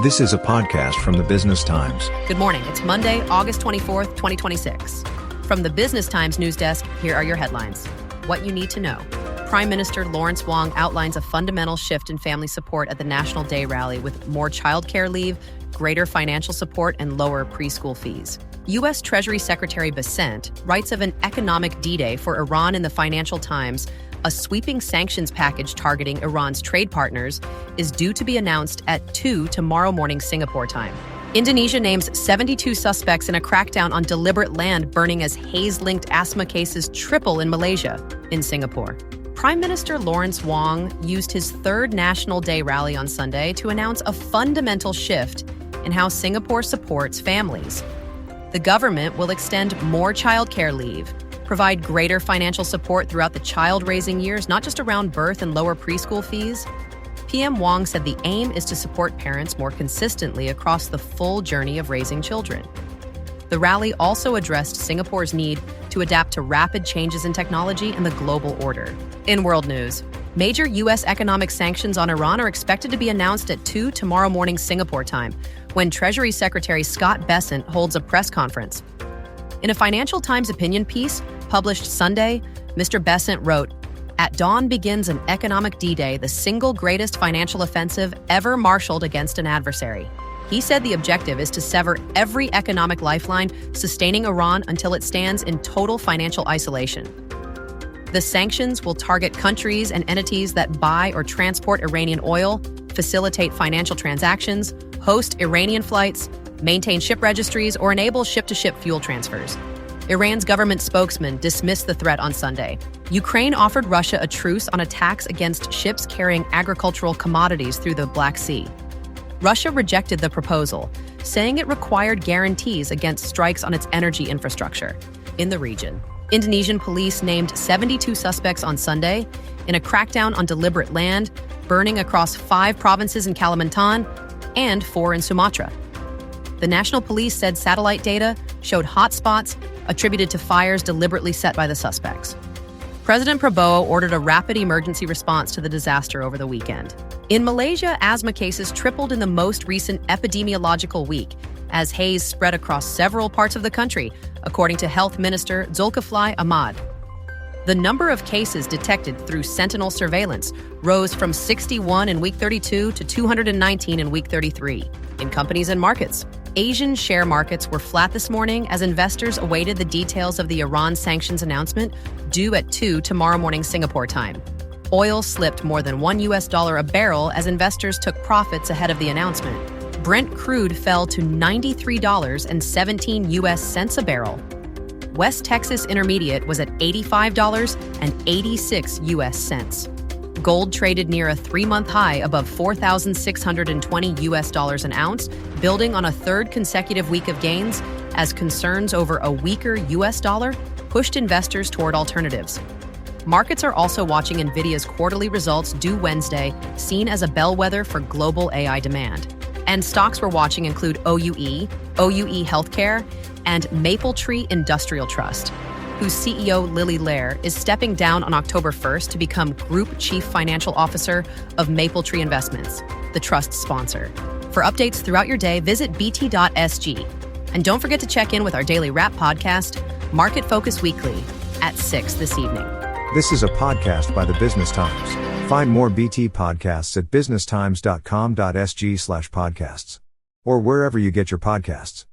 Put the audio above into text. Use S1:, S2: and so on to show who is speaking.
S1: This is a podcast from the Business Times.
S2: Good morning. It's Monday, August 24th, 2026. From the Business Times news desk, here are your headlines. What you need to know. Prime Minister Lawrence Wong outlines a fundamental shift in family support at the National Day rally with more childcare leave, greater financial support, and lower preschool fees. U.S. Treasury Secretary Bessent writes of an economic D-Day for Iran in the Financial Times. A sweeping sanctions package targeting Iran's trade partners is due to be announced at 2 tomorrow morning Singapore time. Indonesia names 72 suspects in a crackdown on deliberate land burning as Haze-linked asthma cases triple in Malaysia. In Singapore, Prime Minister Lawrence Wong used his third National Day rally on Sunday to announce a fundamental shift in how Singapore supports families. The government will extend more childcare leave, provide greater financial support throughout the child-raising years, not just around birth and lower preschool fees. PM Wong said the aim is to support parents more consistently across the full journey of raising children. The rally also addressed Singapore's need to adapt to rapid changes in technology and the global order. In world news, major U.S. economic sanctions on Iran are expected to be announced at 2 tomorrow morning Singapore time, when Treasury Secretary Scott Bessent holds a press conference. In a Financial Times opinion piece published Sunday, Mr. Bessent wrote, "At dawn begins an economic D-Day, the single greatest financial offensive ever marshaled against an adversary." He said the objective is to sever every economic lifeline sustaining Iran until it stands in total financial isolation. The sanctions will target countries and entities that buy or transport Iranian oil, facilitate financial transactions, host Iranian flights, maintain ship registries, or enable ship-to-ship fuel transfers. Iran's government spokesman dismissed the threat on Sunday. Ukraine offered Russia a truce on attacks against ships carrying agricultural commodities through the Black Sea. Russia rejected the proposal, saying it required guarantees against strikes on its energy infrastructure. In the region, Indonesian police named 72 suspects on Sunday in a crackdown on deliberate land, burning across 5 provinces in Kalimantan and 4 in Sumatra. The National Police said satellite data showed hotspots attributed to fires deliberately set by the suspects. President Prabowo ordered a rapid emergency response to the disaster over the weekend. In Malaysia, asthma cases tripled in the most recent epidemiological week as haze spread across several parts of the country, according to Health Minister Zulkifli Ahmad. The number of cases detected through sentinel surveillance rose from 61 in week 32 to 219 in week 33. In companies and markets, Asian share markets were flat this morning as investors awaited the details of the Iran sanctions announcement due at 2 tomorrow morning Singapore time. Oil slipped more than $1 a barrel as investors took profits ahead of the announcement. Brent crude fell to $93.17 a barrel. West Texas Intermediate was at $85.86. Gold traded near a 3-month high above $4,620 an ounce, building on a third consecutive week of gains as concerns over a weaker U.S. dollar pushed investors toward alternatives. Markets are also watching NVIDIA's quarterly results due Wednesday, seen as a bellwether for global AI demand. And stocks we're watching include OUE Healthcare, and Mapletree Industrial Trust, whose CEO Lily Lair is stepping down on October 1st to become Group Chief Financial Officer of Mapletree Investments, the trust's sponsor. For updates throughout your day, visit bt.sg. And don't forget to check in with our daily wrap podcast, Market Focus Weekly, at 6 this evening.
S1: This is a podcast by the Business Times. Find more BT podcasts at businesstimes.com.sg/podcasts or wherever you get your podcasts.